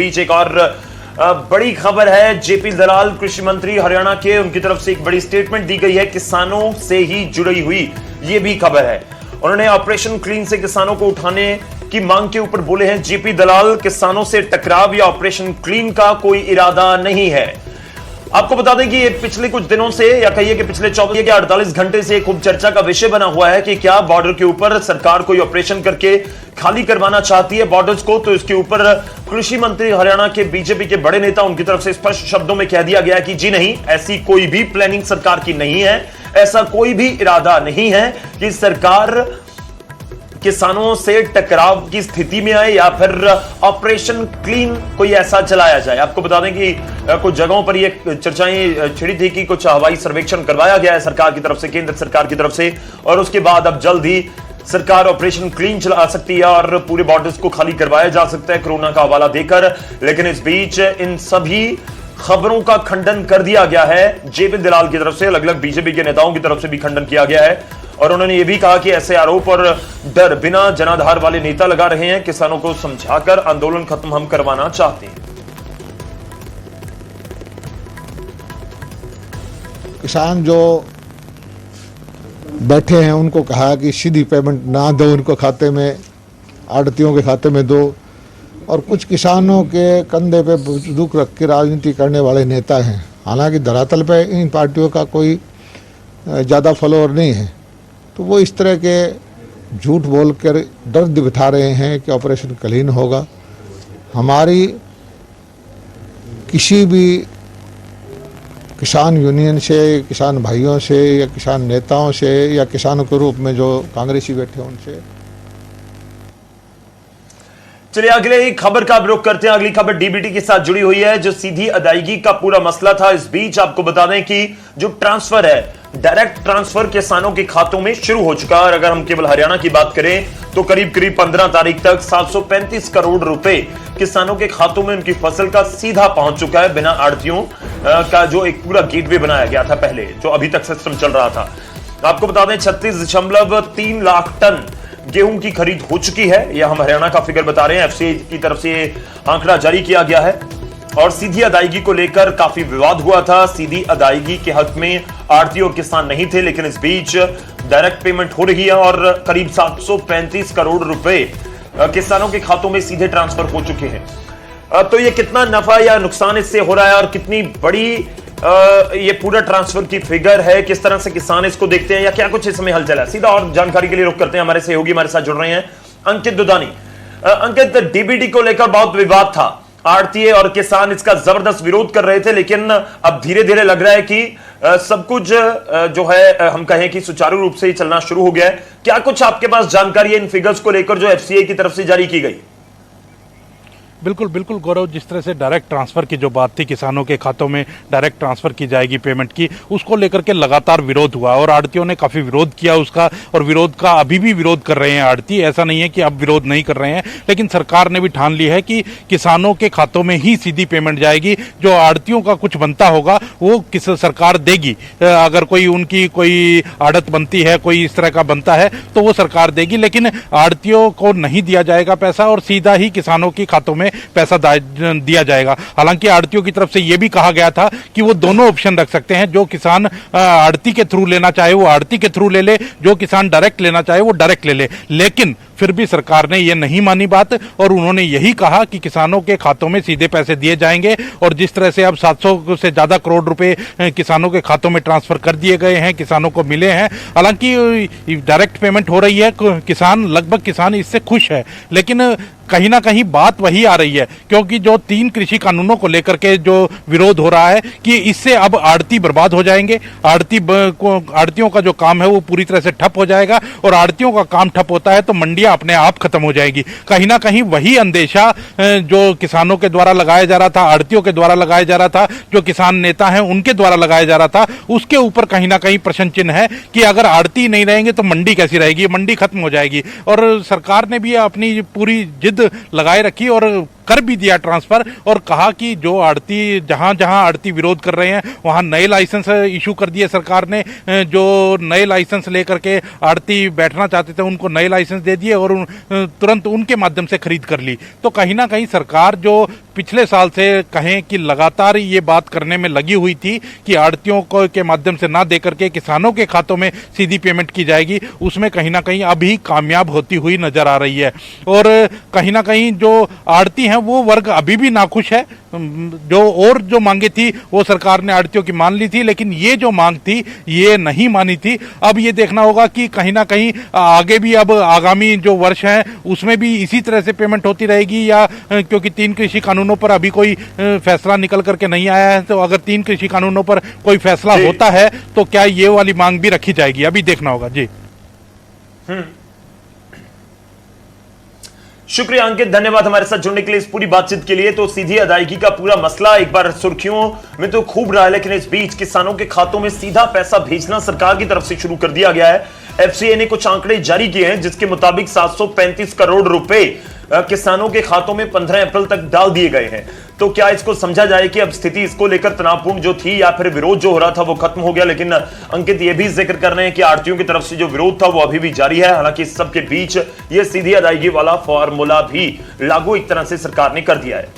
बीच एक और बड़ी खबर है। जेपी दलाल कृषि मंत्री हरियाणा के, उनकी तरफ से एक बड़ी स्टेटमेंट दी गई है किसानों से ही जुड़ी हुई। ये भी खबर है, उन्होंने ऑपरेशन क्लीन से किसानों को उठाने की मांग के ऊपर बोले हैं जेपी दलाल, किसानों से टकराव या ऑपरेशन क्लीन का कोई इरादा नहीं है। आपको बता दें कि ये पिछले कुछ दिनों से, या कहिए कि पिछले 24 या 48 घंटे से खूब चर्चा का विषय बना हुआ है कि क्या बॉर्डर के ऊपर सरकार कोई ऑपरेशन करके खाली करवाना चाहती है बॉर्डर्स को। तो इसके ऊपर कृषि मंत्री हरियाणा के बीजेपी के बड़े नेता, उनकी तरफ से स्पष्ट शब्दों में कह दिया गया कि जी नहीं, ऐसी कोई भी प्लानिंग सरकार की नहीं है, ऐसा कोई भी इरादा नहीं है कि सरकार किसानों से टकराव की स्थिति में आए या फिर ऑपरेशन क्लीन कोई ऐसा चलाया जाए। आपको बता दें कि कुछ जगहों पर ये चर्चाएं छिड़ी थी कि कुछ हवाई सर्वेक्षण करवाया गया है सरकार की तरफ से, केंद्र सरकार की तरफ से, और उसके बाद अब जल्द ही सरकार ऑपरेशन क्लीन चला सकती है और पूरे बॉर्डर्स को खाली करवाया जा सकता है कोरोना का हवाला देकर। लेकिन इस बीच इन सभी खबरों का खंडन कर दिया गया है जेपी दलाल की तरफ से। अलग अलग बीजेपी के नेताओं की तरफ से भी खंडन किया गया है और उन्होंने यह भी कहा कि ऐसे आरोप और डर बिना जनाधार वाले नेता लगा रहे हैं। किसानों को समझाकर आंदोलन खत्म हम करवाना चाहते हैं। किसान जो बैठे हैं उनको कहा कि सीधी पेमेंट ना दो, उनको खाते में, आड़तियों के खाते में दो। और कुछ किसानों के कंधे पे दुख रख के राजनीति करने वाले नेता हैं। हालांकि धरातल पे इन पार्टियों का कोई ज़्यादा फॉलोअर नहीं है, तो वो इस तरह के झूठ बोल कर डर बिठा रहे हैं कि ऑपरेशन क्लीन होगा। हमारी किसी भी किसान यूनियन से, किसान भाइयों से या किसान नेताओं से या किसानों के रूप में जो कांग्रेसी बैठे हैं उनसे। चलिए अगले खबर का रुख करते हैं। अगली खबर डीबीटी के साथ जुड़ी हुई है, जो सीधी अदायगी का पूरा मसला था। इस बीच आपको बता दें कि जो ट्रांसफर है, डायरेक्ट ट्रांसफर किसानों के खातों में शुरू हो चुका है। और अगर हम केवल हरियाणा की बात करें तो करीब 15 तारीख तक 735 करोड़ रुपए किसानों के खातों में उनकी फसल का सीधा पहुंच चुका है, बिना आड़तियों का जो एक पूरा गेटवे बनाया गया था पहले, जो अभी तक सिस्टम चल रहा था। आपको बता दें 36.3 लाख टन गेहूं की खरीद हो चुकी है। यह हम हरियाणा का फिगर बता रहे हैं, एफसीआई की तरफ से आंकड़ा जारी किया गया है। और सीधी अदायगी को लेकर काफी विवाद हुआ था। सीधी अदायगी के हक में आड़ती और किसान नहीं थे, लेकिन इस बीच डायरेक्ट पेमेंट हो रही है और करीब 735 करोड़ रुपए किसानों के खातों में सीधे ट्रांसफर हो चुके हैं। तो ये कितना नफा या नुकसान इससे हो रहा है और कितनी बड़ी ये पूरा ट्रांसफर की फिगर है, किस तरह से किसान इसको देखते हैं या क्या कुछ इसमें हलचल है, सीधा और जानकारी के लिए रुख करते हैं। हमारे सहयोगी हमारे साथ जुड़ रहे हैं, अंकित दुदानी। अंकित, डीबीटी को लेकर बहुत विवाद था, आड़तीय और किसान इसका जबरदस्त विरोध कर रहे थे, लेकिन अब धीरे धीरे लग रहा है कि सब कुछ जो है हम कहें कि सुचारू रूप से ही चलना शुरू हो गया है। क्या कुछ आपके पास जानकारी है इन फिगर्स को लेकर जो एफसीआई की तरफ से जारी की गई? बिल्कुल बिल्कुल गौरव, जिस तरह से डायरेक्ट ट्रांसफ़र की जो बात थी, किसानों के खातों में डायरेक्ट ट्रांसफ़र की जाएगी पेमेंट की, उसको लेकर के लगातार विरोध हुआ और आड़तियों ने काफ़ी विरोध किया उसका, और विरोध का अभी भी विरोध कर रहे हैं आड़ती। ऐसा नहीं है कि अब विरोध नहीं कर रहे हैं, लेकिन सरकार ने भी ठान ली है कि किसानों के खातों में ही सीधी पेमेंट जाएगी। जो आड़तियों का कुछ बनता होगा वो किस सरकार देगी। अगर कोई उनकी कोई आड़त बनती है, कोई इस तरह का बनता है तो वो सरकार देगी, लेकिन आड़तियों को नहीं दिया जाएगा पैसा और सीधा ही किसानों के खातों में पैसा दिया जाएगा। हालांकि आड़तियों की तरफ से यह भी कहा गया था कि वो दोनों ऑप्शन रख सकते हैं, जो किसान आड़ती के थ्रू लेना चाहे वो आड़ती के थ्रू ले ले, जो किसान डायरेक्ट लेना चाहे वो डायरेक्ट ले ले। लेकिन फिर भी सरकार ने यह नहीं मानी बात और उन्होंने यही कहा कि किसानों के खातों में सीधे पैसे दिए जाएंगे। और जिस तरह से अब 700 से ज्यादा करोड़ रुपए किसानों के खातों में ट्रांसफर कर दिए गए हैं, किसानों को मिले हैं। हालांकि डायरेक्ट पेमेंट हो रही है, लगभग किसान इससे खुश है, लेकिन कहीं ना कहीं बात वही आ रही है, क्योंकि जो 3 कृषि कानूनों को लेकर के जो विरोध हो रहा है कि इससे अब आड़ती बर्बाद हो जाएंगे, आड़तियों का जो काम है वो पूरी तरह से ठप हो जाएगा, और आड़तियों का काम ठप होता है तो मंडियां अपने आप खत्म हो जाएगी। कहीं ना कहीं वही अंदेशा जो किसानों के द्वारा लगाया जा रहा था, आड़तियों के द्वारा लगाया जा रहा था, जो किसान नेता हैं उनके द्वारा लगाया जा रहा था, उसके ऊपर कहीं ना कहीं प्रश्न चिन्ह है कि अगर आड़ती नहीं रहेंगे तो मंडी कैसी रहेगी, मंडी खत्म हो जाएगी। और सरकार ने भी अपनी पूरी जिद लगाए रखी और कर भी दिया ट्रांसफर, और कहा कि जो आड़ती जहां जहां आड़ती विरोध कर रहे हैं वहां नए लाइसेंस इशू कर दिए सरकार ने। जो नए लाइसेंस लेकर के आड़ती बैठना चाहते थे उनको नए लाइसेंस दे दिए और तुरंत उनके माध्यम से खरीद कर ली। तो कहीं ना कहीं सरकार जो पिछले साल से कहें कि लगातार ये बात करने में लगी हुई थी कि आड़तियों को के माध्यम से ना देकर के किसानों के खातों में सीधी पेमेंट की जाएगी, उसमें कहीं ना कहीं अभी कामयाब होती हुई नजर आ रही है। और कहीं ना कहीं जो आड़ती हैं वो वर्ग अभी भी नाखुश है। जो मांगे थी वो सरकार ने आड़तियों की मान ली थी, लेकिन ये जो मांग थी ये नहीं मानी थी। अब ये देखना होगा कि कहीं ना कहीं आगे भी अब आगामी जो वर्ष है उसमें भी इसी तरह से पेमेंट होती रहेगी, या क्योंकि 3 कृषि कानूनों पर अभी कोई फैसला निकल करके नहीं आया है, तो अगर 3 कृषि कानूनों पर कोई फैसला होता है तो क्या ये वाली मांग भी रखी जाएगी, अभी देखना होगा। जी शुक्रिया अंकित, धन्यवाद हमारे साथ जुड़ने के लिए, इस पूरी बातचीत के लिए। तो सीधी अदायगी का पूरा मसला एक बार सुर्खियों में तो खूब रहा है, लेकिन इस बीच किसानों के खातों में सीधा पैसा भेजना सरकार की तरफ से शुरू कर दिया गया है। एफसीए ने कुछ आंकड़े जारी किए हैं जिसके मुताबिक 735 करोड़ रुपए किसानों के खातों में 15 अप्रैल तक डाल दिए गए हैं। तो क्या इसको समझा जाए कि अब स्थिति इसको लेकर तनावपूर्ण जो थी या फिर विरोध जो हो रहा था वो खत्म हो गया? लेकिन अंकित ये भी जिक्र कर रहे हैं कि आड़तियों की तरफ से जो विरोध था वो अभी भी जारी है। हालांकि इस सब के बीच ये सीधी अदायगी वाला फॉर्मूला भी लागू एक तरह से सरकार ने कर दिया है।